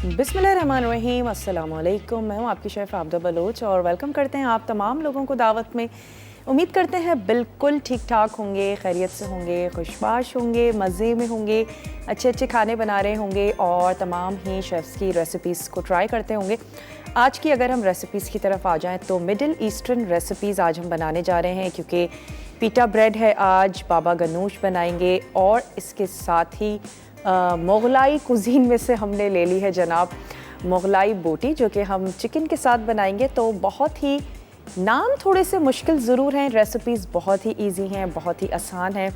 बिस्मिल्लाहिर्रहमानिर्रहीम, अस्सलाम वालेकुम। मैं हूँ आपकी शेफ़ आबदा बलोच और वेलकम करते हैं आप तमाम लोगों को दावत में। उम्मीद करते हैं बिल्कुल ठीक ठाक होंगे, खैरियत से होंगे, खुशबाश होंगे, मज़े में होंगे, अच्छे अच्छे खाने बना रहे होंगे और तमाम ही शेफ़्स की रेसिपीज़ को ट्राई करते होंगे। आज की अगर हम रेसिपीज़ की तरफ आ जाएँ तो मिडिल ईस्टर्न रेसिपीज़ आज हम बनाने जा रहे हैं, क्योंकि पीटा ब्रेड है आज, बाबा गनूश बनाएंगे और इसके साथ ही मुग़लाई कुज़ीन में से हमने ले ली है जनाब मुग़लाई बोटी, जो कि हम चिकन के साथ बनाएंगे। तो बहुत ही नाम थोड़े से मुश्किल ज़रूर हैं, रेसिपीज़ बहुत ही इजी हैं, बहुत ही आसान है।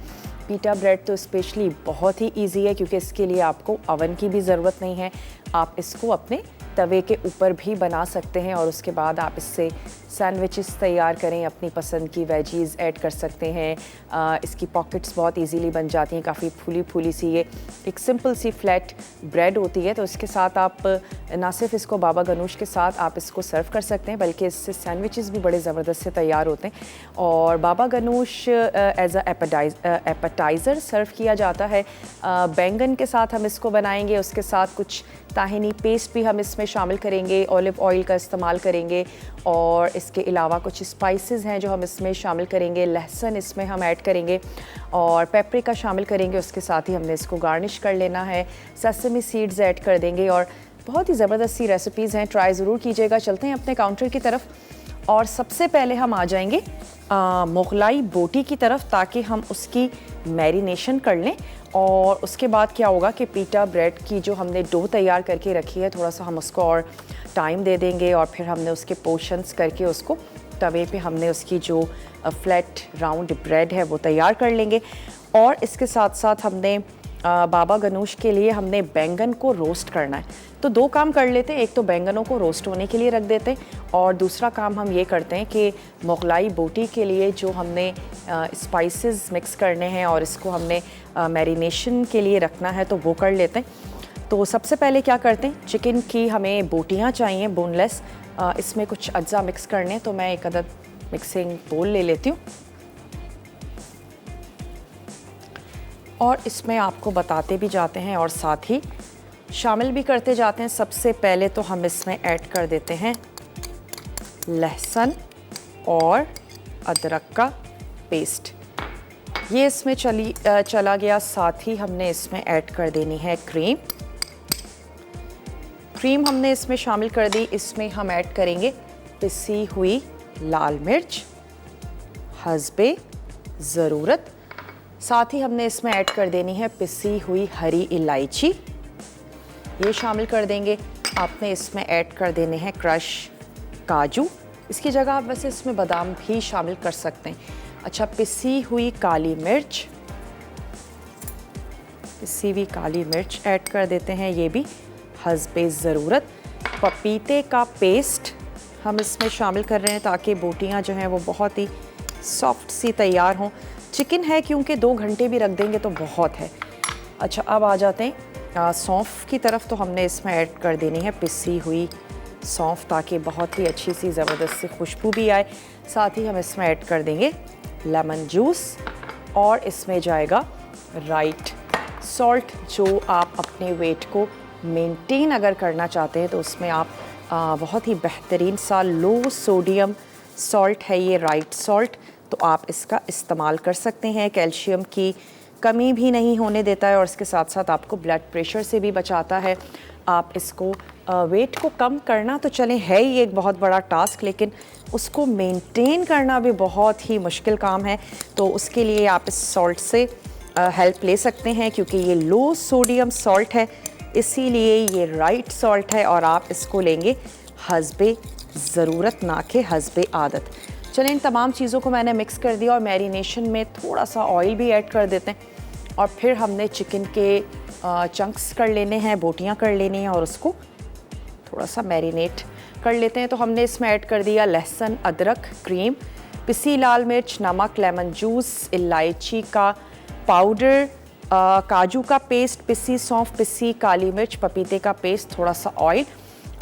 पीटा ब्रेड तो स्पेशली बहुत ही इजी है क्योंकि इसके लिए आपको अवन की भी ज़रूरत नहीं है। आप इसको अपने तवे के ऊपर भी बना सकते हैं और उसके बाद आप इससे सैंडविचेस तैयार करें, अपनी पसंद की वेजीज़ ऐड कर सकते हैं। इसकी पॉकेट्स बहुत इजीली बन जाती हैं, काफ़ी फूली फूली सी ये एक सिंपल सी फ्लैट ब्रेड होती है। तो इसके साथ आप ना सिर्फ इसको बाबा गनूश के साथ आप इसको सर्व कर सकते हैं, बल्कि इससे सैंडविचेस भी बड़े ज़बरदस्त से तैयार होते हैं। और बाबा गनूश एज एपेटाइज़र सर्व किया जाता है। बैंगन के साथ हम इसको बनाएंगे, उसके साथ कुछ ताहिनी पेस्ट भी हम इसमें शामिल करेंगे, ऑलिव ऑयल का इस्तेमाल करेंगे और इसके अलावा कुछ स्पाइसेस हैं जो हम इसमें शामिल करेंगे। लहसुन इसमें हम ऐड करेंगे और पेपरिका शामिल करेंगे। उसके साथ ही हमने इसको गार्निश कर लेना है, सेसमी सीड्स ऐड कर देंगे और बहुत ही ज़बरदस्त सी रेसिपीज़ हैं, ट्राई ज़रूर कीजिएगा। चलते हैं अपने काउंटर की तरफ और सबसे पहले हम आ जाएंगे मुग़लाई बोटी की तरफ, ताकि हम उसकी मैरिनेशन कर लें। और उसके बाद क्या होगा कि पीटा ब्रेड की जो हमने डो तैयार करके रखी है, थोड़ा सा हम उसको और टाइम दे देंगे और फिर हमने उसके पोर्शंस करके उसको तवे पे हमने उसकी जो फ्लैट राउंड ब्रेड है वो तैयार कर लेंगे। और इसके साथ साथ हमने बाबा गनूश के लिए हमने बैंगन को रोस्ट करना है। तो दो काम कर लेते हैं, एक तो बैंगनों को रोस्ट होने के लिए रख देते हैं और दूसरा काम हम ये करते हैं कि मुग़लाई बोटी के लिए जो हमने स्पाइसेस मिक्स करने हैं और इसको हमने मैरिनेशन के लिए रखना है, तो वो कर लेते हैं। तो सबसे पहले क्या करते हैं, चिकन की हमें बोटियाँ चाहिए बोनलेस, इसमें कुछ अज्जा मिक्स करने, तो मैं एक अदद मिक्सिंग बोल ले लेती हूँ और इसमें आपको बताते भी जाते हैं और साथ ही शामिल भी करते जाते हैं। सबसे पहले तो हम इसमें ऐड कर देते हैं लहसुन और अदरक का पेस्ट, ये इसमें चला गया। साथ ही हमने इसमें ऐड कर देनी है क्रीम हमने इसमें शामिल कर दी। इसमें हम ऐड करेंगे पिसी हुई लाल मिर्च हस्बे ज़रूरत। साथ ही हमने इसमें ऐड कर देनी है पिसी हुई हरी इलायची, ये शामिल कर देंगे। आपने इसमें ऐड कर देने हैं क्रश काजू, इसकी जगह आप वैसे इसमें बादाम भी शामिल कर सकते हैं। अच्छा, पिसी हुई काली मिर्च ऐड कर देते हैं, ये भी हस्बे ज़रूरत। पपीते का पेस्ट हम इसमें शामिल कर रहे हैं ताकि बोटियां जो हैं वो बहुत ही सॉफ्ट सी तैयार हों। चिकन है क्योंकि 2 घंटे भी रख देंगे तो बहुत है। अच्छा, अब आ जाते हैं सौंफ की तरफ। तो हमने इसमें ऐड कर देनी है पिसी हुई सौंफ ताकि बहुत ही अच्छी सी ज़बरदस्त सी खुशबू भी आए। साथ ही हम इसमें ऐड कर देंगे लेमन जूस और इसमें जाएगा राइट सॉल्ट। जो आप अपने वेट को मेंटेन अगर करना चाहते हैं तो उसमें आप बहुत ही बेहतरीन सा लो सोडियम सॉल्ट है ये राइट सॉल्ट, तो आप इसका इस्तेमाल कर सकते हैं। कैल्शियम की कमी भी नहीं होने देता है और इसके साथ साथ आपको ब्लड प्रेशर से भी बचाता है। आप इसको वेट को कम करना तो चलें है ही एक बहुत बड़ा टास्क, लेकिन उसको मेंटेन करना भी बहुत ही मुश्किल काम है। तो उसके लिए आप इस सॉल्ट से हेल्प ले सकते हैं, क्योंकि ये लो सोडियम सॉल्ट है, इसीलिए ये राइट सॉल्ट है और आप इसको लेंगे हस्बे ज़रूरत, ना कि हस्बे आदत। चलें, इन तमाम चीज़ों को मैंने मिक्स कर दिया और मैरिनेशन में थोड़ा सा ऑयल भी ऐड कर देते हैं और फिर हमने चिकन के चंक्स कर लेने हैं, बोटियां कर लेनी हैं और उसको थोड़ा सा मैरिनेट कर लेते हैं। तो हमने इसमें ऐड कर दिया लहसुन अदरक क्रीम, पिसी लाल मिर्च, नमक, लेमन जूस, इलायची का पाउडर, काजू का पेस्ट, पिसी सौंफ, पिसी काली मिर्च, पपीते का पेस्ट, थोड़ा सा ऑयल।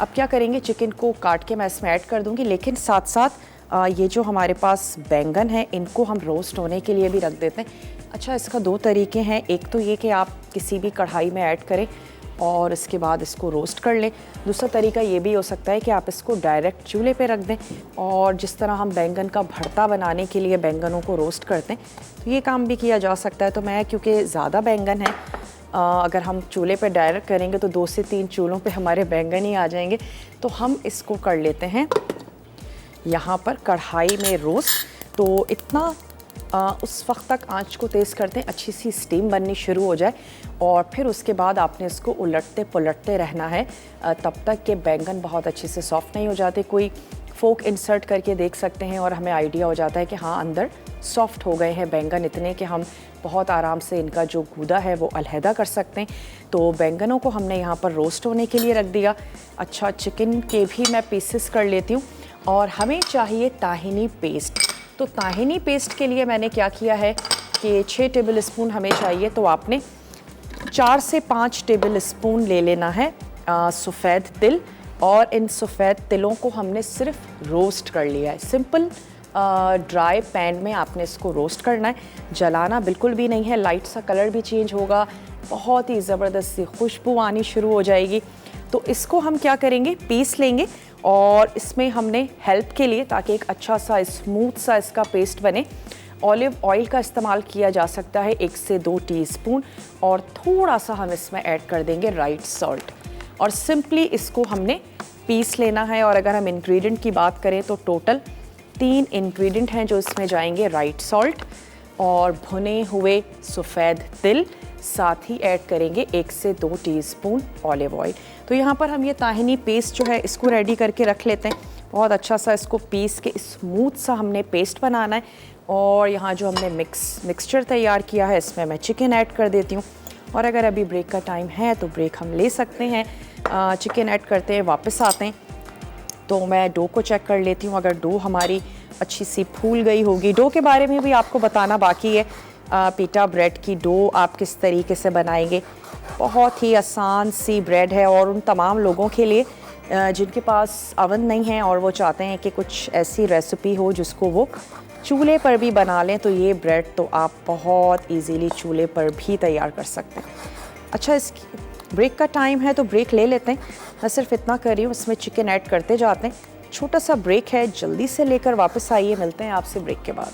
अब क्या करेंगे, चिकन को काट के मैं इसमें ऐड कर दूंगी, लेकिन साथ साथ ये जो हमारे पास बैंगन है इनको हम रोस्ट होने के लिए भी रख देते हैं। अच्छा, इसका 2 तरीके हैं, एक तो ये कि आप किसी भी कढ़ाई में ऐड करें और इसके बाद इसको रोस्ट कर लें। दूसरा तरीका ये भी हो सकता है कि आप इसको डायरेक्ट चूल्हे पे रख दें और जिस तरह हम बैंगन का भरता बनाने के लिए बैंगनों को रोस्ट करते हैं तो ये काम भी किया जा सकता है। तो मैं क्योंकि ज़्यादा बैंगन है, अगर हम चूल्हे पे डायरेक्ट करेंगे तो 2 से 3 चूल्हों पे हमारे बैंगन ही आ जाएंगे, तो हम इसको कर लेते हैं यहाँ पर कढ़ाई में रोस्ट। तो इतना उस वक्त तक आंच को तेज़ करते हैं अच्छी सी स्टीम बननी शुरू हो जाए और फिर उसके बाद आपने इसको उलटते पुलटते रहना है तब तक कि बैंगन बहुत अच्छे से सॉफ्ट नहीं हो जाते। कोई फोक इंसर्ट करके देख सकते हैं और हमें आइडिया हो जाता है कि हाँ अंदर सॉफ्ट हो गए हैं बैंगन इतने कि हम बहुत आराम से इनका जो गूदा है वो अलहदा कर सकते हैं। तो बैंगनों को हमने यहाँ पर रोस्ट होने के लिए रख दिया। अच्छा, चिकन के भी मैं पीसेस कर लेती हूँ और हमें चाहिए ताहिनी पेस्ट। तो ताहिनी पेस्ट के लिए मैंने क्या किया है कि 6 टेबल स्पून हमें चाहिए, तो आपने 4 से 5 टेबल स्पून ले लेना है सफ़ेद तिल और इन सफ़ेद तिलों को हमने सिर्फ रोस्ट कर लिया है। सिंपल ड्राई पैन में आपने इसको रोस्ट करना है, जलाना बिल्कुल भी नहीं है। लाइट सा कलर भी चेंज होगा, बहुत ही ज़बरदस्त सी खुशबू आनी शुरू हो जाएगी। तो इसको हम क्या करेंगे, पीस लेंगे और इसमें हमने हेल्प के लिए ताकि एक अच्छा सा स्मूथ सा इसका पेस्ट बने, ऑलिव ऑयल का इस्तेमाल किया जा सकता है 1 से 2 टीस्पून और थोड़ा सा हम इसमें ऐड कर देंगे राइट सॉल्ट और सिंपली इसको हमने पीस लेना है। और अगर हम इंग्रेडिएंट की बात करें तो टोटल 3 इंग्रेडिएंट हैं जो इसमें जाएंगे, राइट सॉल्ट और भुने हुए सफ़ेद तिल, साथ ही ऐड करेंगे 1 से 2 टीस्पून ऑलिव ऑयल। तो यहाँ पर हम ये ताहिनी पेस्ट जो है इसको रेडी करके रख लेते हैं। बहुत अच्छा सा इसको पीस के स्मूथ सा हमने पेस्ट बनाना है। और यहाँ जो हमने मिक्सचर तैयार किया है इसमें मैं चिकन ऐड कर देती हूँ और अगर अभी ब्रेक का टाइम है तो ब्रेक हम ले सकते हैं। चिकन ऐड करते हैं, वापस आते हैं तो मैं डो को चेक कर लेती हूँ। अगर डो हमारी अच्छी सी फूल गई होगी, डो के बारे में भी आपको बताना बाकी है। पीटा ब्रेड की डो आप किस तरीके से बनाएंगे, बहुत ही आसान सी ब्रेड है और उन तमाम लोगों के लिए जिनके पास अवन नहीं है और वो चाहते हैं कि कुछ ऐसी रेसिपी हो जिसको वो चूल्हे पर भी बना लें, तो ये ब्रेड तो आप बहुत इजीली चूल्हे पर भी तैयार कर सकते हैं। अच्छा, इसकी ब्रेक का टाइम है तो ब्रेक ले लेते हैं। मैं सिर्फ इतना कर रही हूँ, इसमें चिकन ऐड करते जाते हैं। छोटा सा ब्रेक है, जल्दी से लेकर वापस आइए, मिलते हैं आपसे ब्रेक के बाद।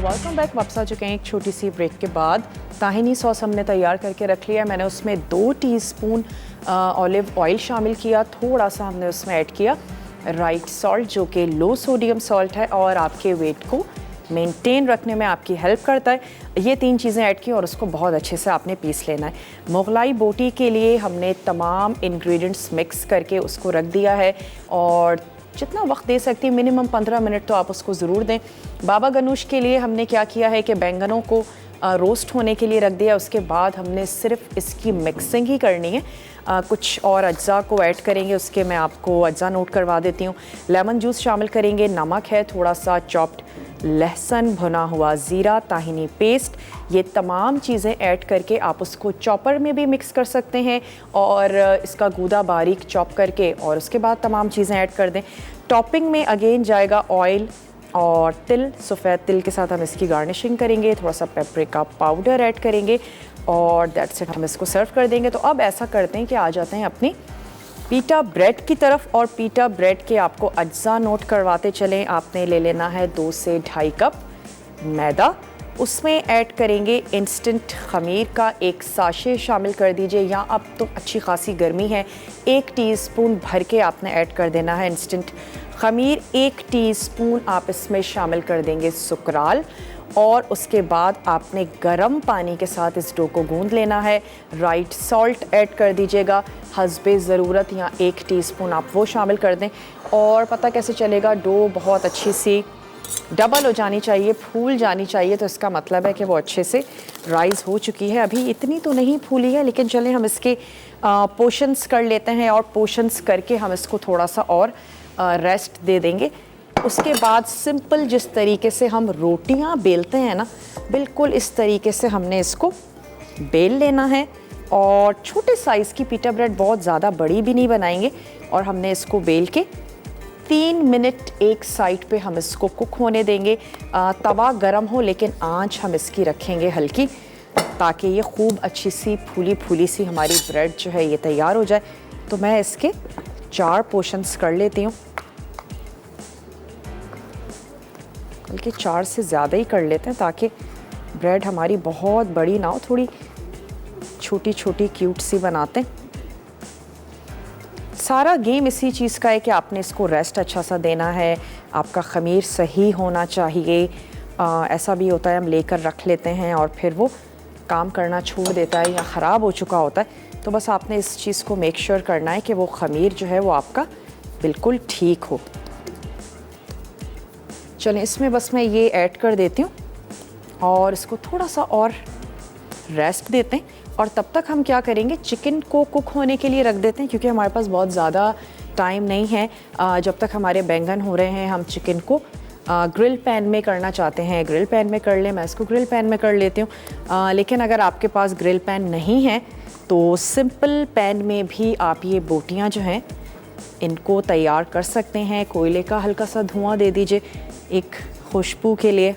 वेलकम बैक, वापस आ चुके हैं एक छोटी सी ब्रेक के बाद। ताहिनी सॉस हमने तैयार करके रख लिया। मैंने उसमें 2 टीस्पून ऑलिव ऑयल शामिल किया, थोड़ा सा हमने उसमें ऐड किया राइट सॉल्ट जो कि लो सोडियम सॉल्ट है और आपके वेट को मेंटेन रखने में आपकी हेल्प करता है। ये 3 चीज़ें ऐड की और उसको बहुत अच्छे से आपने पीस लेना है। मुगलाई बोटी के लिए हमने तमाम इंग्रेडिएंट्स मिक्स करके उसको रख दिया है और जितना वक्त दे सकती है मिनिमम 15 मिनट तो आप उसको ज़रूर दें। बाबा गनूश के लिए हमने क्या किया है कि बैंगनों को रोस्ट होने के लिए रख दिया, उसके बाद हमने सिर्फ इसकी मिक्सिंग ही करनी है। कुछ और अज्जा को ऐड करेंगे, उसके मैं आपको अज्जा नोट करवा देती हूँ। लेमन जूस शामिल करेंगे, नमक है, थोड़ा सा चॉप्ड लहसुन, भुना हुआ ज़ीरा, ताहिनी पेस्ट, ये तमाम चीज़ें ऐड करके आप उसको चॉपर में भी मिक्स कर सकते हैं और इसका गूदा बारीक चॉप करके और उसके बाद तमाम चीज़ें ऐड कर दें। टॉपिंग में अगेन जाएगा ऑयल और तिल, सफ़ेद तिल के साथ हम इसकी गार्निशिंग करेंगे। थोड़ा सा पेपरिका पाउडर ऐड करेंगे और दैट्स इट, हम इसको सर्व कर देंगे। तो अब ऐसा करते हैं कि आ जाते हैं अपनी पीटा ब्रेड की तरफ और पीटा ब्रेड के आपको अज्जा नोट करवाते चलें। आपने ले लेना है 2 से 2.5 कप मैदा, उसमें ऐड करेंगे इंस्टेंट खमीर का 1 साशे शामिल कर दीजिए, या अब तो अच्छी खासी गर्मी है 1 टीस्पून भर के आपने ऐड कर देना है इंस्टेंट खमीर। 1 टीस्पून आप इसमें शामिल कर देंगे सुकराल और उसके बाद आपने गर्म पानी के साथ इस डो को गूंद लेना है। राइट सॉल्ट ऐड कर दीजिएगा हस्बे ज़रूरत, या 1 टीस्पून आप वो शामिल कर दें। और पता कैसे चलेगा, डो बहुत अच्छी सी डबल हो जानी चाहिए, फूल जानी चाहिए, तो इसका मतलब है कि वो अच्छे से राइज़ हो चुकी है। अभी इतनी तो नहीं फूली है, लेकिन चलें हम इसके पोर्शंस कर लेते हैं और पोर्शंस करके हम इसको थोड़ा सा और रेस्ट दे देंगे। उसके बाद सिंपल जिस तरीके से हम रोटियां बेलते हैं ना, बिल्कुल इस तरीके से हमने इसको बेल लेना है और छोटे साइज़ की पिटा ब्रेड, बहुत ज़्यादा बड़ी भी नहीं बनाएंगे। और हमने इसको बेल के 3 मिनट एक साइड पे हम इसको कुक होने देंगे। तवा गरम हो लेकिन आंच हम इसकी रखेंगे हल्की, ताकि ये खूब अच्छी सी फूली फूली सी हमारी ब्रेड जो है ये तैयार हो जाए। तो मैं इसके 4 पोर्शंस कर लेती हूँ, बल्कि 4 से ज़्यादा ही कर लेते हैं ताकि ब्रेड हमारी बहुत बड़ी ना हो, थोड़ी छोटी छोटी क्यूट सी बनाते हैं। सारा गेम इसी चीज़ का है कि आपने इसको रेस्ट अच्छा सा देना है, आपका ख़मीर सही होना चाहिए। ऐसा भी होता है हम लेकर रख लेते हैं और फिर वो काम करना छोड़ देता है या ख़राब हो चुका होता है। तो बस आपने इस चीज़ को मेक श्योर करना है कि वो ख़मीर जो है वो आपका बिल्कुल ठीक हो। चलें, इसमें बस मैं ये ऐड कर देती हूँ और इसको थोड़ा सा और रेस्ट देते हैं। और तब तक हम क्या करेंगे, चिकन को कुक होने के लिए रख देते हैं, क्योंकि हमारे पास बहुत ज़्यादा टाइम नहीं है। जब तक हमारे बैंगन हो रहे हैं हम चिकन को ग्रिल पैन में करना चाहते हैं, ग्रिल पैन में कर लें। मैं इसको ग्रिल पैन में कर लेती हूँ। लेकिन अगर आपके पास ग्रिल पैन नहीं है तो सिंपल पैन में भी आप ये बोटियाँ जो हैं इनको तैयार कर सकते हैं। कोयले का हल्का सा धुआं दे दीजिए एक खुशबू के लिए।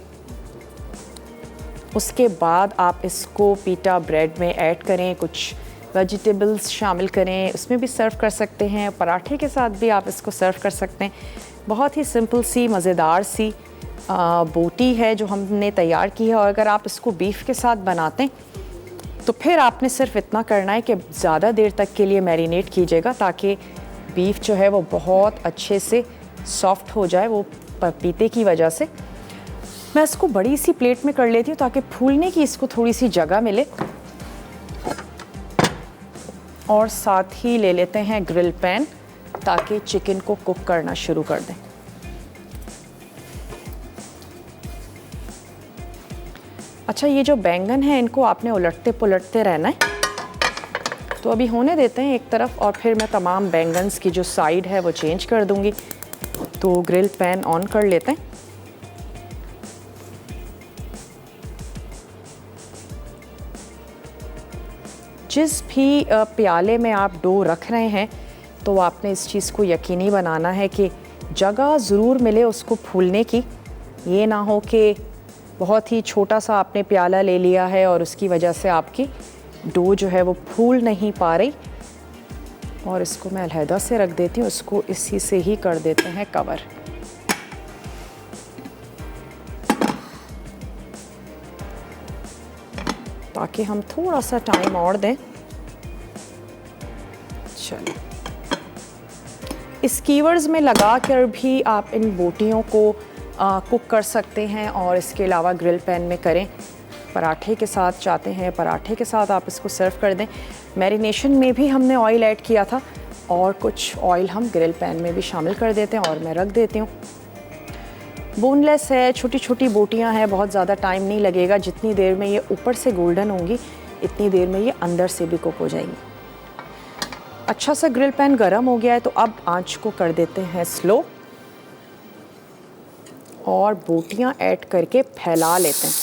उसके बाद आप इसको पीटा ब्रेड में ऐड करें, कुछ वेजिटेबल्स शामिल करें, उसमें भी सर्व कर सकते हैं। पराठे के साथ भी आप इसको सर्व कर सकते हैं। बहुत ही सिंपल सी मज़ेदार सी बोटी है जो हमने तैयार की है। और अगर आप इसको बीफ के साथ बनाते हैं तो फिर आपने सिर्फ इतना करना है कि ज़्यादा देर तक के लिए मैरिनेट कीजिएगा, ताकि बीफ जो है वो बहुत अच्छे से सॉफ्ट हो जाए वो पपीते की वजह से। मैं इसको बड़ी सी प्लेट में कर लेती हूँ ताकि फूलने की इसको थोड़ी सी जगह मिले। और साथ ही ले लेते हैं ग्रिल पैन ताकि चिकन को कुक करना शुरू कर दें। अच्छा, ये जो बैंगन है इनको आपने उलटते पुलटते रहना है। तो अभी होने देते हैं एक तरफ और फिर मैं तमाम बैंगन्स की जो साइड है वो चेंज कर दूंगी। तो ग्रिल पैन ऑन कर लेते हैं। जिस भी प्याले में आप डो रख रहे हैं तो आपने इस चीज़ को यकीनी बनाना है कि जगह ज़रूर मिले उसको फूलने की। ये ना हो कि बहुत ही छोटा सा आपने प्याला ले लिया है और उसकी वजह से आपकी डो जो है वो फूल नहीं पा रही। और इसको मैं अलहदा से रख देती हूँ, इसको इसी से ही कर देते हैं कवर। ताकि हम थोड़ा सा टाइम और दें। चलिए, स्कीवर्स में लगा कर भी आप इन बोटियों को कुक कर सकते हैं और इसके अलावा ग्रिल पैन में करें। पराठे के साथ चाहते हैं, पराठे के साथ आप इसको सर्व कर दें। मैरिनेशन में भी हमने ऑयल ऐड किया था और कुछ ऑयल हम ग्रिल पैन में भी शामिल कर देते हैं और मैं रख देती हूँ। बोनलेस है, छोटी छोटी बोटियाँ हैं, बहुत ज़्यादा टाइम नहीं लगेगा। जितनी देर में ये ऊपर से गोल्डन होंगी इतनी देर में ये अंदर से भी कुक हो जाएंगी। अच्छा सा ग्रिल पैन गरम हो गया है तो अब आंच को कर देते हैं स्लो और बोटियां ऐड करके फैला लेते हैं।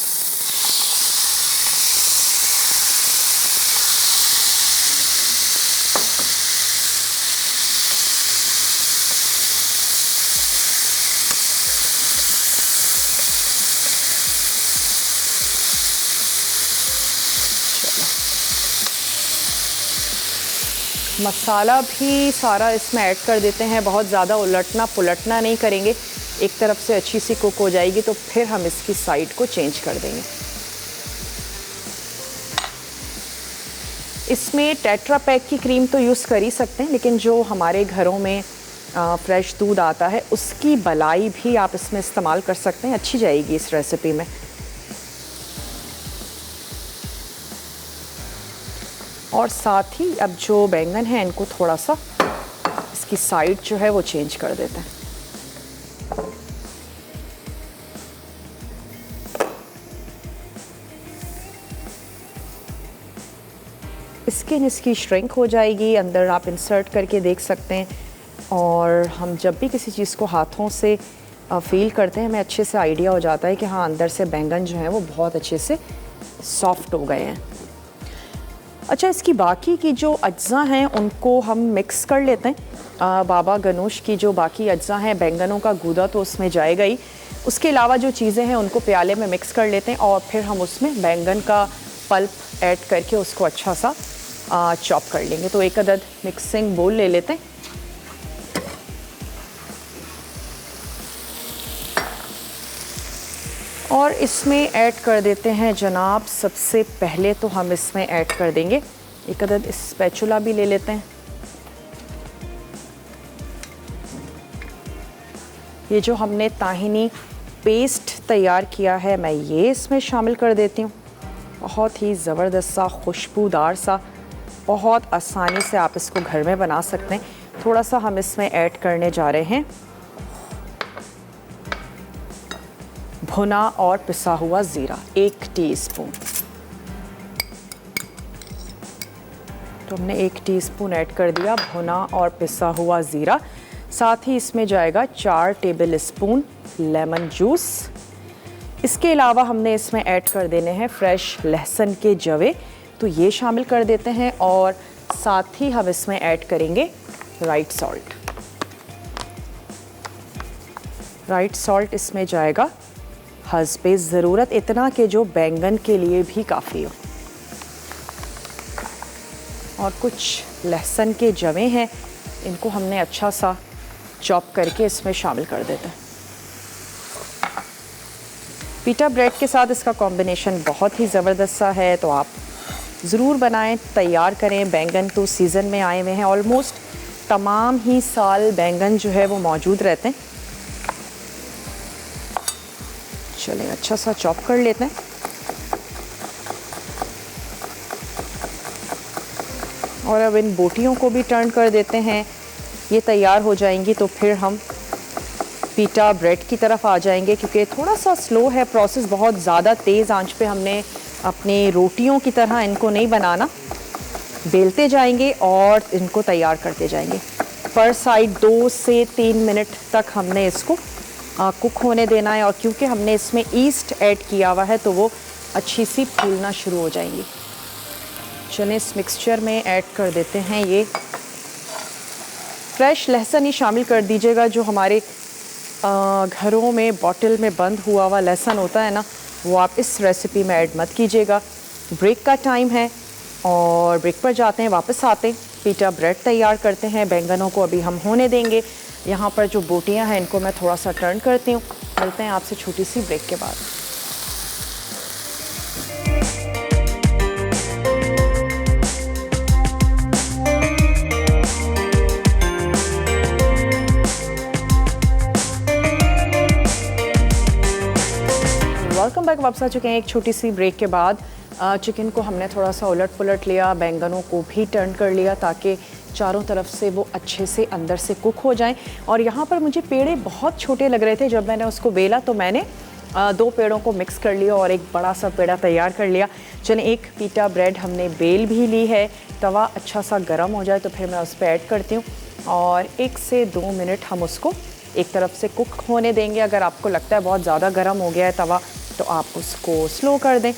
मसाला भी सारा इसमें ऐड कर देते हैं। बहुत ज़्यादा उलटना पुलटना नहीं करेंगे, एक तरफ से अच्छी सी कुक हो जाएगी तो फिर हम इसकी साइड को चेंज कर देंगे। इसमें टेट्रा पैक की क्रीम तो यूज़ कर ही सकते हैं, लेकिन जो हमारे घरों में फ्रेश दूध आता है उसकी मलाई भी आप इसमें इस्तेमाल कर सकते हैं, अच्छी जाएगी इस रेसिपी में। और साथ ही अब जो बैंगन है इनको थोड़ा सा इसकी साइड जो है वो चेंज कर देते हैं। स्किन इसकी श्रिंक हो जाएगी, अंदर आप इंसर्ट करके देख सकते हैं। और हम जब भी किसी चीज़ को हाथों से फील करते हैं हमें अच्छे से आइडिया हो जाता है कि हाँ अंदर से बैंगन जो है वो बहुत अच्छे से सॉफ्ट हो गए हैं। अच्छा, इसकी बाकी की जो अज्जा हैं उनको हम मिक्स कर लेते हैं। बाबा गनोश की जो बाकी अज्जा हैं, बैंगनों का गूदा तो उसमें जाएगा ही, उसके अलावा जो चीज़ें हैं उनको प्याले में मिक्स कर लेते हैं और फिर हम उसमें बैंगन का पल्प ऐड करके उसको अच्छा सा चॉप कर लेंगे। तो एक अदद मिक्सिंग बोल ले लेते हैं। और इसमें ऐड कर देते हैं जनाब, सबसे पहले तो हम इसमें ऐड कर देंगे एक अदद स्पैचुला भी ले लेते हैं। ये जो हमने ताहिनी पेस्ट तैयार किया है मैं ये इसमें शामिल कर देती हूँ। बहुत ही ज़बरदस्त सा, खुशबूदार सा, बहुत आसानी से आप इसको घर में बना सकते हैं। थोड़ा सा हम इसमें ऐड करने जा रहे हैं भुना और पिसा हुआ ज़ीरा, 1 टीस्पून। तो हमने 1 टीस्पून ऐड कर दिया भुना और पिसा हुआ ज़ीरा। साथ ही इसमें जाएगा 4 टेबल स्पून लेमन जूस। इसके अलावा हमने इसमें ऐड कर देने हैं फ्रेश लहसुन के जवे, तो ये शामिल कर देते हैं। और साथ ही हम इसमें ऐड करेंगे राइट सॉल्ट। राइट सॉल्ट इसमें जाएगा हस्बे ज़रूरत, इतना कि जो बैंगन के लिए भी काफ़ी हो। और कुछ लहसुन के जवे हैं, इनको हमने अच्छा सा चॉप करके इसमें शामिल कर देते हैं। पीटा ब्रेड के साथ इसका कॉम्बिनेशन बहुत ही ज़बरदस्त सा है, तो आप ज़रूर बनाएं, तैयार करें। बैंगन तो सीज़न में आए हुए हैं, ऑलमोस्ट तमाम ही साल बैंगन जो है वो मौजूद रहते हैं। चलें, अच्छा सा चॉप कर लेते हैं। और अब इन बोटियों को भी टर्न कर देते हैं। ये तैयार हो जाएंगी तो फिर हम पीटा ब्रेड की तरफ आ जाएंगे, क्योंकि थोड़ा सा स्लो है प्रोसेस, बहुत ज़्यादा तेज़ आंच पे हमने अपने रोटियों की तरह इनको नहीं बनाना। बेलते जाएंगे और इनको तैयार करते जाएंगे। पर साइड 2 से 3 मिनट तक हमने इसको कुक होने देना है। और क्योंकि हमने इसमें ईस्ट ऐड किया हुआ है तो वो अच्छी सी फूलना शुरू हो जाएंगी। चलें, इस मिक्सचर में ऐड कर देते हैं ये फ्रेश लहसुन ही शामिल कर दीजिएगा। जो हमारे घरों में बॉटल में बंद हुआ हुआ लहसुन होता है ना, वो आप इस रेसिपी में ऐड मत कीजिएगा। ब्रेक का टाइम है और ब्रेक पर जाते हैं, वापस आते हैं, पीटा ब्रेड तैयार करते हैं। बैंगनों को अभी हम होने देंगे। यहाँ पर जो बोटियाँ हैं इनको मैं थोड़ा सा टर्न करती हूँ। मिलते हैं आपसे छोटी सी ब्रेक के बाद। Welcome back. वापस आ चुके हैं एक छोटी सी ब्रेक के बाद। चिकन को हमने थोड़ा सा उलट पुलट लिया, बैंगनों को भी टर्न कर लिया ताकि चारों तरफ से वो अच्छे से अंदर से कुक हो जाएं। और यहाँ पर मुझे पेड़े बहुत छोटे लग रहे थे, जब मैंने उसको बेला तो मैंने 2 पेड़ों को मिक्स कर लिया और एक बड़ा सा पेड़ा तैयार कर लिया। चलें, एक पीटा ब्रेड हमने बेल भी ली है। तवा अच्छा सा गर्म हो जाए तो फिर मैं उस पर ऐड करती हूँ और 1 से 2 मिनट हम उसको एक तरफ से कुक होने देंगे। अगर आपको लगता है बहुत ज़्यादा गर्म हो गया है तवा तो आप उसको स्लो कर दें।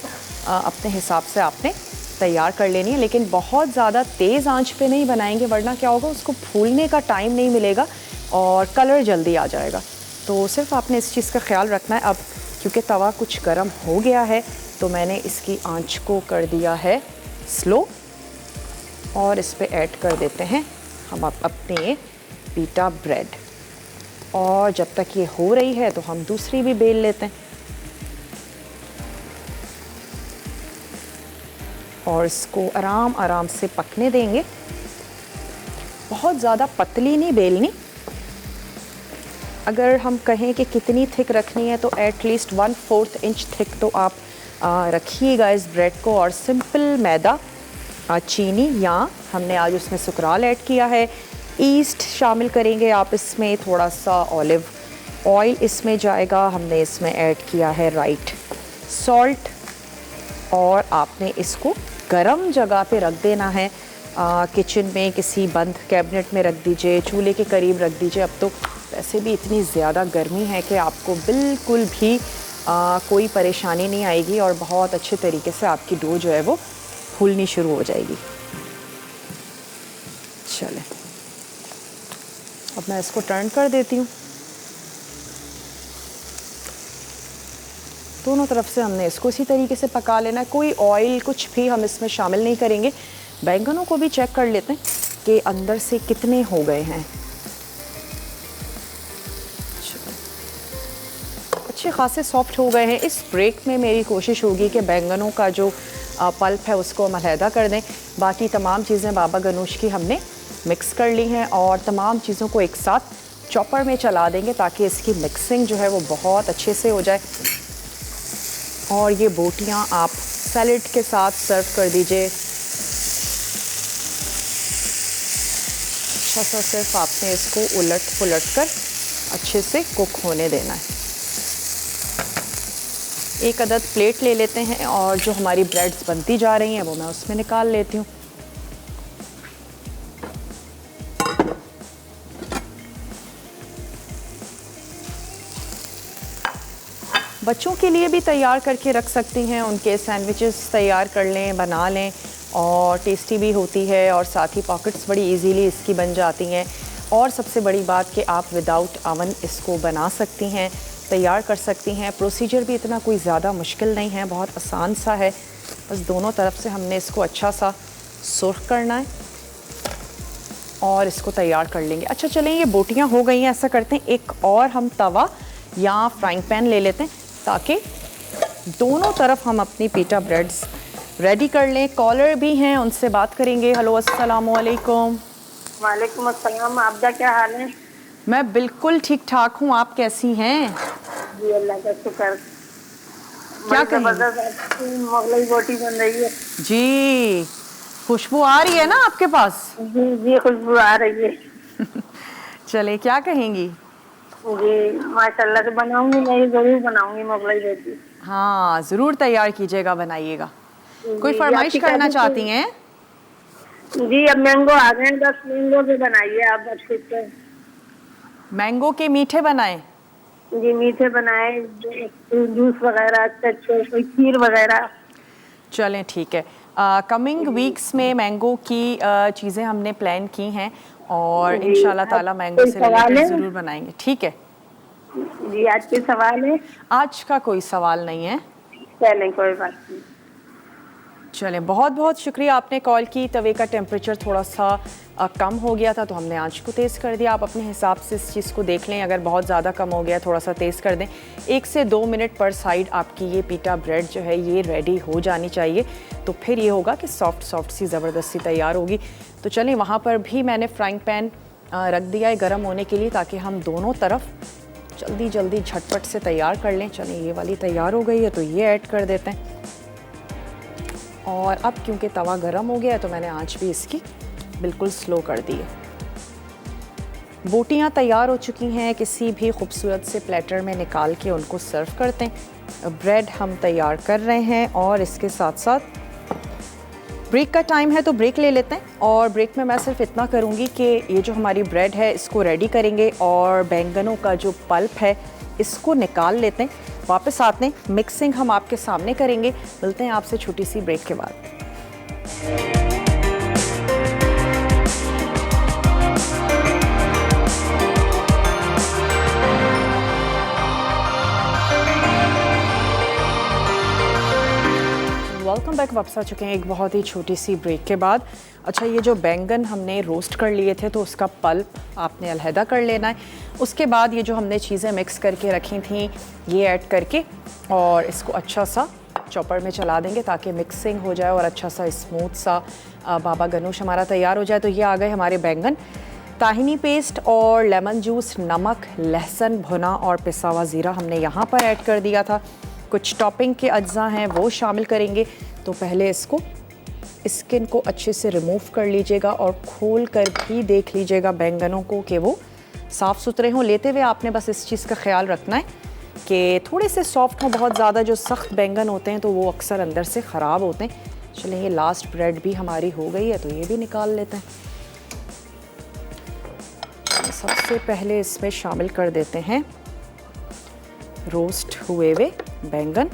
अपने हिसाब से आपने तैयार कर लेनी है, लेकिन बहुत ज़्यादा तेज़ आंच पे नहीं बनाएंगे, वरना क्या होगा, उसको फूलने का टाइम नहीं मिलेगा और कलर जल्दी आ जाएगा। तो सिर्फ आपने इस चीज़ का ख्याल रखना है। अब क्योंकि तवा कुछ गर्म हो गया है तो मैंने इसकी आंच को कर दिया है स्लो और इस पर ऐड कर देते हैं हम अपने पीटा ब्रेड। और जब तक ये हो रही है तो हम दूसरी भी बेल लेते हैं और इसको आराम आराम से पकने देंगे। बहुत ज़्यादा पतली नहीं बेलनी। अगर हम कहें कि कितनी थिक रखनी है तो एटलीस्ट 1/4 इंच थिक तो आप रखिएगा इस ब्रेड को। और सिंपल मैदा, चीनी या हमने आज उसमें सुकराल ऐड किया है, ईस्ट शामिल करेंगे आप इसमें, थोड़ा सा ऑलिव ऑयल इसमें जाएगा, हमने इसमें ऐड किया है राइट सॉल्ट और आपने इसको गरम जगह पे रख देना है। किचन में किसी बंद कैबिनेट में रख दीजिए, चूल्हे के करीब रख दीजिए। अब तो वैसे भी इतनी ज़्यादा गर्मी है कि आपको बिल्कुल भी कोई परेशानी नहीं आएगी और बहुत अच्छे तरीके से आपकी डो जो है वो फूलनी शुरू हो जाएगी। चलें, अब मैं इसको टर्न कर देती हूँ। दोनों तरफ से हमने इसको इसी तरीके से पका लेना है। कोई ऑयल कुछ भी हम इसमें शामिल नहीं करेंगे। बैंगनों को भी चेक कर लेते हैं कि अंदर से कितने हो गए हैं। अच्छे खासे सॉफ्ट हो गए हैं। इस ब्रेक में मेरी कोशिश होगी कि बैंगनों का जो पल्प है उसको हम अलहदा कर दें। बाकी तमाम चीज़ें बाबा गनूश की हमने मिक्स कर ली हैं और तमाम चीज़ों को एक साथ चॉपर में चला देंगे ताकि इसकी मिक्सिंग जो है वो बहुत अच्छे से हो जाए। और ये बोटियाँ आप सैलेड के साथ सर्व कर दीजिए। अच्छा सा सिर्फ आपने इसको उलट पुलट कर अच्छे से कुक होने देना है। एक अदद प्लेट ले लेते हैं और जो हमारी ब्रेड्स बनती जा रही हैं वो मैं उसमें निकाल लेती हूँ। बच्चों के लिए भी तैयार करके रख सकती हैं, उनके सैंडविचेस तैयार कर लें, बना लें और टेस्टी भी होती है और साथ ही पॉकेट्स बड़ी इजीली इसकी बन जाती हैं। और सबसे बड़ी बात कि आप विदाउट अवन इसको बना सकती हैं, तैयार कर सकती हैं। प्रोसीजर भी इतना कोई ज़्यादा मुश्किल नहीं है, बहुत आसान सा है। बस दोनों तरफ से हमने इसको अच्छा सा सुर्ख करना है और इसको तैयार कर लेंगे। अच्छा चलें, ये बोटियाँ हो गई हैं। ऐसा करते हैं एक और हम तवा या फ्राइंग पैन ले लेते हैं ताकि दोनों तरफ हम अपनी पीटा ब्रेड्स रेडी कर लें। कॉलर भी हैं, उनसे बात करेंगे। हेलो, अस्सलाम वालेकुम। वालेकुम अस्सलाम। आपका क्या हाल है? मैं बिल्कुल ठीक ठाक हूँ, आप कैसी हैं? जी अल्लाह का शुक्र। क्या कहेंगी? मोगलाई रोटी बन रही है। जी, खुशबू आ रही है ना आपके पास? जी जी खुशबू आ रही है। चले, क्या कहेंगी? जी माशाल्लाह से बनाऊंगी, मैं जरूर बनाऊंगी मोगलाई रोटी। हाँ, ज़रूर तैयार कीजिएगा, बनाइएगा। कोई जी, फरमाइश आपकी करना कैसी चाहती थी? हैं? जी अब मैंगो आ गए हैं, 10 मैंगो के बनाइए आप बस खुद से। मैंगो के मीठे बनाएं? जी मीठे बनाए, जूस वगैरह, कोई खीर वगैरह। चलें, ठीक है। कमिंग वीक्स में मैंगो की चीज़ें हमने प्लान की हैं और जी, इंशाल्लाह ताला आज मैंगो कोई से सवाल रिलेटेड है? ज़रूर बनाएंगे। ठीक है, जी आज के सवाल है? आज का कोई सवाल नहीं है। चलें कोई बात नहीं। चलें, बहुत बहुत शुक्रिया आपने कॉल की। तवे का टेम्परेचर थोड़ा सा कम हो गया था तो हमने आंच को तेज़ कर दिया। आप अपने हिसाब से इस चीज़ को देख लें, अगर बहुत ज़्यादा कम हो गया थोड़ा सा तेज़ कर दें। 1 से 2 मिनट पर साइड आपकी ये पीटा ब्रेड जो है ये रेडी हो जानी चाहिए। तो फिर ये होगा कि सॉफ्ट सॉफ्ट सी ज़बरदस्ती तैयार होगी। तो चलें, वहाँ पर भी मैंने फ्राइंग पैन रख दिया है गर्म होने के लिए ताकि हम दोनों तरफ जल्दी जल्दी झटपट से तैयार कर लें। चलें, ये वाली तैयार हो गई है तो ये ऐड कर देते हैं। और अब क्योंकि तवा गर्म हो गया है तो मैंने आंच भी इसकी बिल्कुल स्लो कर दी है। बोटियाँ तैयार हो चुकी हैं, किसी भी खूबसूरत से प्लेटर में निकाल के उनको सर्व करते हैं। ब्रेड हम तैयार कर रहे हैं और इसके साथ साथ ब्रेक का टाइम है तो ब्रेक ले लेते हैं। और ब्रेक में मैं सिर्फ इतना करूँगी कि ये जो हमारी ब्रेड है इसको रेडी करेंगे और बैंगनों का जो पल्प है इसको निकाल लेते हैं। वापस आते हैं, मिक्सिंग हम आपके सामने करेंगे। मिलते हैं आपसे छोटी सी ब्रेक के बाद। वेलकम बैक, वापस आ चुके हैं एक बहुत ही छोटी सी ब्रेक के बाद। अच्छा, ये जो बैंगन हमने रोस्ट कर लिए थे तो उसका पल्प आपने अलहदा कर लेना है। उसके बाद ये जो हमने चीज़ें मिक्स करके रखी थी ये ऐड करके और इसको अच्छा सा चॉपर में चला देंगे ताकि मिक्सिंग हो जाए और अच्छा सा स्मूथ सा बाबा गनूश हमारा तैयार हो जाए। तो ये आ गए हमारे बैंगन। ताहिनी पेस्ट और लेमन जूस, नमक, लहसुन भुना और पिसा हुआ ज़ीरा हमने यहाँ पर ऐड कर दिया था। कुछ टॉपिंग के अज्जा हैं वो शामिल करेंगे। तो पहले इसको स्किन को अच्छे से रिमूव कर लीजिएगा और खोल कर भी देख लीजिएगा बैंगनों को कि वो साफ़ सुथरे हों। लेते हुए आपने बस इस चीज़ का ख्याल रखना है कि थोड़े से सॉफ्ट हों। बहुत ज़्यादा जो सख्त बैंगन होते हैं तो वो अक्सर अंदर से ख़राब होते हैं। चलिए, ये लास्ट ब्रेड भी हमारी हो गई है तो ये भी निकाल लेते हैं। सबसे पहले इसमें शामिल कर देते हैं रोस्ट हुए हुए बैंगन।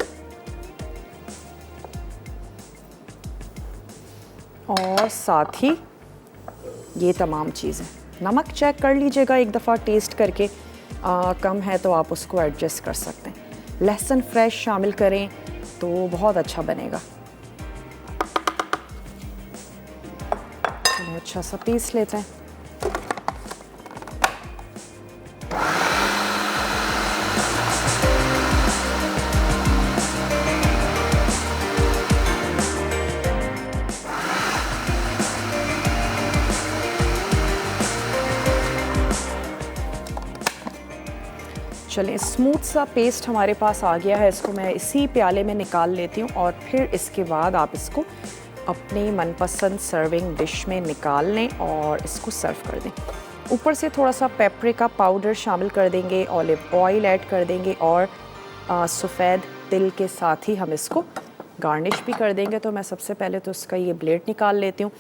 साथ ही ये तमाम चीज़ें। नमक चेक कर लीजिएगा एक दफ़ा टेस्ट करके, कम है तो आप उसको एडजस्ट कर सकते हैं। लहसुन फ्रेश शामिल करें तो बहुत अच्छा बनेगा। चलिए अच्छा सा पीस लेते हैं। चलें, स्मूथ सा पेस्ट हमारे पास आ गया है। इसको मैं इसी प्याले में निकाल लेती हूँ और फिर इसके बाद आप इसको अपनी मनपसंद सर्विंग डिश में निकाल लें और इसको सर्व कर दें। ऊपर से थोड़ा सा पेपरिका पाउडर शामिल कर देंगे, ऑलिव ऑयल ऐड कर देंगे और सफ़ेद तिल के साथ ही हम इसको गार्निश भी कर देंगे। तो मैं सबसे पहले तो इसका ये ब्लेड निकाल लेती हूँ।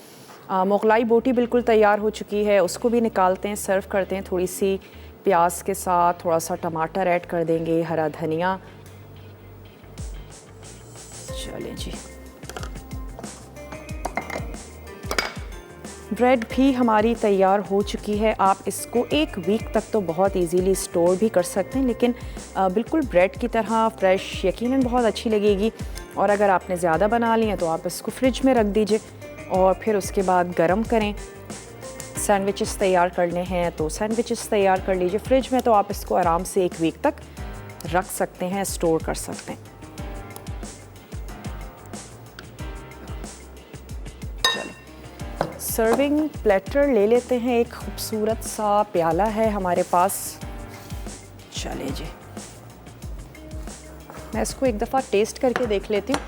मुगलाई बोटी बिल्कुल तैयार हो चुकी है, उसको भी निकालते हैं, सर्व करते हैं। थोड़ी सी प्याज के साथ थोड़ा सा टमाटर ऐड कर देंगे, हरा धनिया। चलें जी, ब्रेड भी हमारी तैयार हो चुकी है। आप इसको 1 वीक तक तो बहुत इजीली स्टोर भी कर सकते हैं, लेकिन बिल्कुल ब्रेड की तरह फ्रेश यकीनन बहुत अच्छी लगेगी। और अगर आपने ज़्यादा बना ली है तो आप इसको फ्रिज में रख दीजिए और फिर उसके बाद गरम करें। सैंडविचेस तैयार करने हैं तो सैंडविचेस तैयार कर लीजिए। फ्रिज में तो आप इसको आराम से 1 वीक तक रख सकते हैं, स्टोर कर सकते हैं। चलिए, सर्विंग प्लेटर ले लेते हैं। एक खूबसूरत सा प्याला है हमारे पास। चलिए जी, मैं इसको एक दफ़ा टेस्ट करके देख लेती हूँ।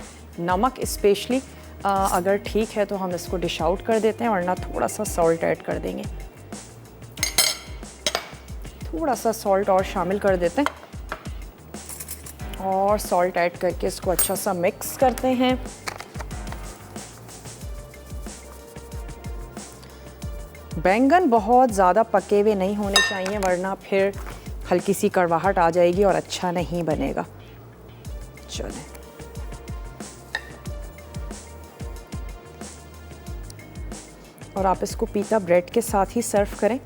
नमक स्पेशली अगर ठीक है तो हम इसको डिश आउट कर देते हैं, वरना थोड़ा सा सॉल्ट ऐड कर देंगे। थोड़ा सा सॉल्ट और शामिल कर देते हैं और सॉल्ट ऐड करके इसको अच्छा सा मिक्स करते हैं। बैंगन बहुत ज़्यादा पके हुए नहीं होने चाहिए, वरना फिर हल्की सी कड़वाहट आ जाएगी और अच्छा नहीं बनेगा। चलें, और आप इसको पीता ब्रेड के साथ ही सर्व करें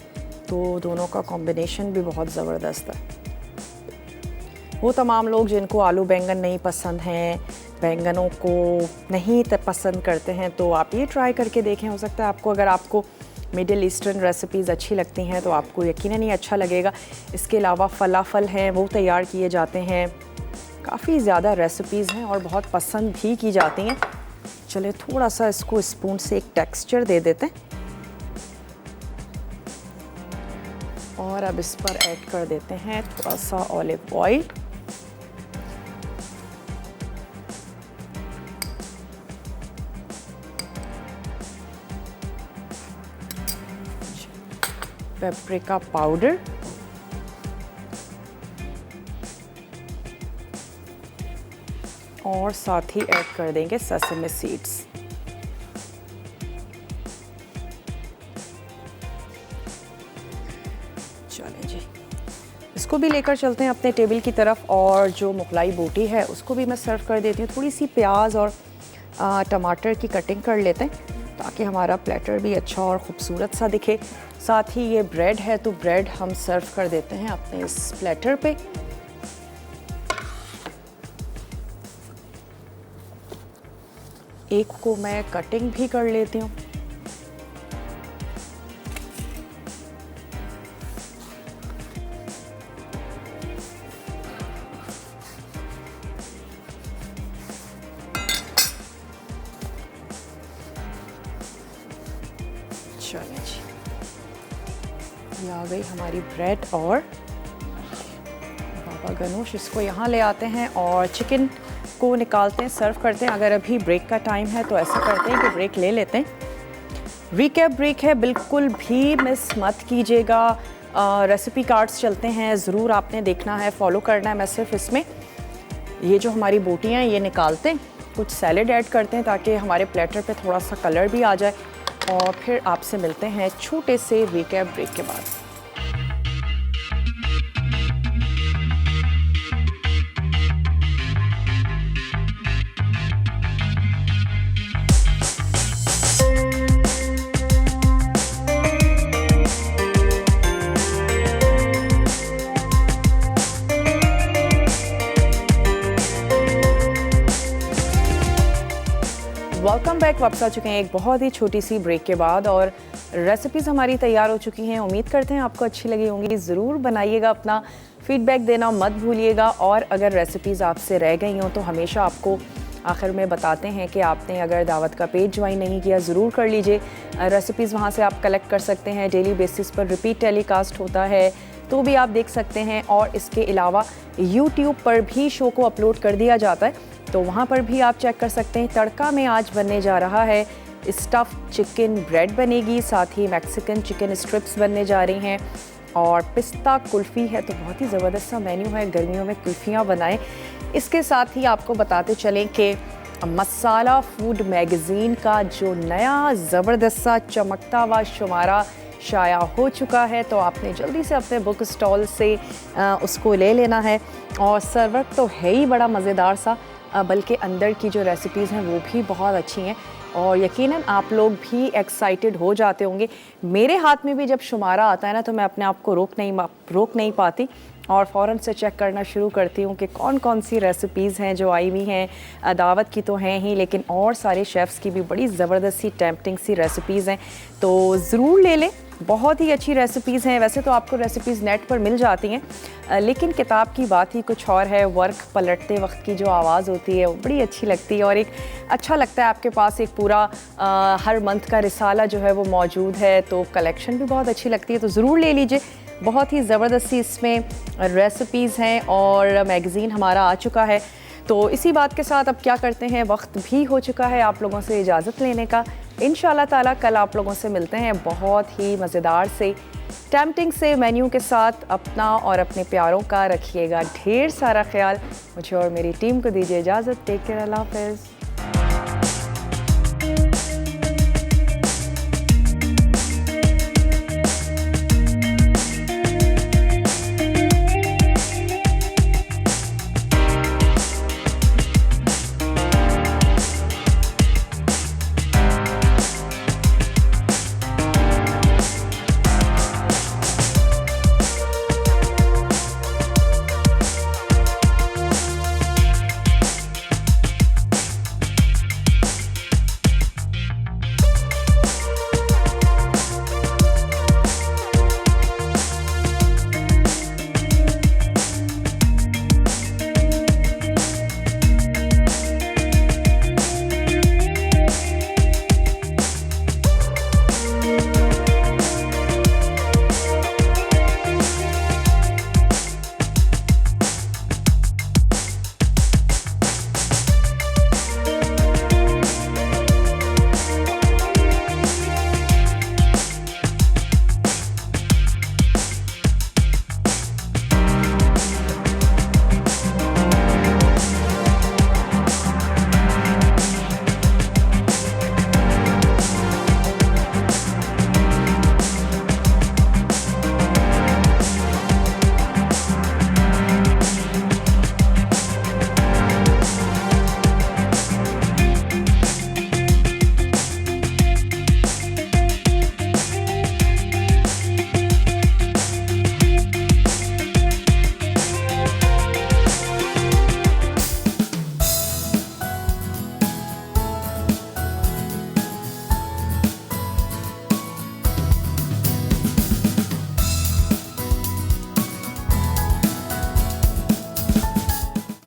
तो दोनों का कॉम्बिनेशन भी बहुत ज़बरदस्त है। वो तमाम लोग जिनको आलू बैंगन नहीं पसंद हैं, बैंगनों को नहीं पसंद करते हैं, तो आप ये ट्राई करके देखें। हो सकता है आपको, अगर आपको मिडिल ईस्टर्न रेसिपीज़ अच्छी लगती हैं तो आपको यकीनन ही अच्छा लगेगा। इसके अलावा फलाफल हैं, वो तैयार किए जाते हैं। काफ़ी ज़्यादा रेसिपीज़ हैं और बहुत पसंद भी की जाती हैं। चलिए, थोड़ा सा इसको स्पून से एक टेक्सचर दे देते हैं और अब इस पर ऐड कर देते हैं थोड़ा सा ऑलिव ऑयल। पेपरिका पाउडर, और साथ ही ऐड कर देंगे सेसमी सीड्स। चलें जी, इसको भी लेकर चलते हैं अपने टेबल की तरफ। और जो मुगलाई बोटी है उसको भी मैं सर्व कर देती हूँ। थोड़ी सी प्याज और टमाटर की कटिंग कर लेते हैं ताकि हमारा प्लेटर भी अच्छा और ख़ूबसूरत सा दिखे। साथ ही ये ब्रेड है तो ब्रेड हम सर्व कर देते हैं अपने इस प्लेटर पे। एक को मैं कटिंग भी कर लेती हूँ। चलिए जी, ये आ गई हमारी ब्रेड और बाबा गनोश। इसको यहाँ ले आते हैं और चिकन को निकालते हैं, सर्व करते हैं। अगर अभी ब्रेक का टाइम है तो ऐसा करते हैं कि ब्रेक ले लेते हैं। रिकैप ब्रेक है, बिल्कुल भी मिस मत कीजिएगा। रेसिपी कार्ड्स चलते हैं, ज़रूर आपने देखना है, फॉलो करना है। मैं सिर्फ इसमें ये जो हमारी बोटियाँ हैं ये निकालते हैं, कुछ सैलेड ऐड करते हैं ताकि हमारे प्लेटर पे थोड़ा सा कलर भी आ जाए। और फिर आपसे मिलते हैं छोटे से रिकैप ब्रेक के बाद। बैक वापस आ चुके हैं एक बहुत ही छोटी सी ब्रेक के बाद और रेसिपीज़ हमारी तैयार हो चुकी हैं। उम्मीद करते हैं आपको अच्छी लगी होंगी। ज़रूर बनाइएगा, अपना फीडबैक देना मत भूलिएगा। और अगर रेसिपीज़ आपसे रह गई हों तो हमेशा आपको आखिर में बताते हैं कि आपने अगर दावत का पेज ज्वाइन नहीं किया ज़रूर कर लीजिए। रेसिपीज़ वहाँ से आप कलेक्ट कर सकते हैं। डेली बेसिस पर रिपीट टेलीकास्ट होता है तो भी आप देख सकते हैं। और इसके अलावा यूट्यूब पर भी शो को अपलोड कर दिया जाता है तो वहाँ पर भी आप चेक कर सकते हैं। तड़का में आज बनने जा रहा है स्टफ़ चिकन ब्रेड बनेगी, साथ ही मैक्सिकन चिकन स्ट्रिप्स बनने जा रही हैं और पिस्ता कुल्फ़ी है। तो बहुत ही ज़बरदस्त सा मेन्यू है, गर्मियों में कुल्फ़ियाँ बनाएं। इसके साथ ही आपको बताते चलें कि मसाला फूड मैगज़ीन का जो नया ज़बरदस्त सा चमकता हुआ शुमारा शाया हो चुका है तो आपने जल्दी से अपने बुक स्टॉल से उसको ले लेना है। और सर्वर तो है ही बड़ा मज़ेदार सा, बल्कि अंदर की जो रेसिपीज़ हैं वो भी बहुत अच्छी हैं और यकीनन आप लोग भी एक्साइटेड हो जाते होंगे। मेरे हाथ में भी जब शुमारा आता है ना तो मैं अपने आप को रोक नहीं पाती और फ़ौरन से चेक करना शुरू करती हूँ कि कौन कौन सी रेसिपीज़ हैं जो आई हुई हैं। दावत की तो हैं ही, लेकिन और सारे शेफ़्स की भी बड़ी ज़बरदस्त सी टेम्पटिंग सी रेसिपीज़ हैं तो ज़रूर ले लें। बहुत ही अच्छी रेसिपीज़ हैं। वैसे तो आपको रेसिपीज़ नेट पर मिल जाती हैं लेकिन किताब की बात ही कुछ और है। वर्क पलटते वक्त की जो आवाज़ होती है वो बड़ी अच्छी लगती है और एक अच्छा लगता है आपके पास एक पूरा हर मंथ का रिसाला जो है वो मौजूद है तो कलेक्शन भी बहुत अच्छी लगती है। तो ज़रूर ले लीजिए। बहुत ही ज़बरदस्त सी इसमें रेसिपीज़ हैं और मैगज़ीन हमारा आ चुका है। तो इसी बात के साथ अब क्या करते हैं, वक्त भी हो चुका है आप लोगों से इजाज़त लेने का। इंशाल्लाह ताला कल आप लोगों से मिलते हैं बहुत ही मज़ेदार से टेम्पटिंग से मेन्यू के साथ। अपना और अपने प्यारों का रखिएगा ढेर सारा ख्याल। मुझे और मेरी टीम को दीजिए इजाज़त। टेक केयर, अल्लाह हाफ़िज़।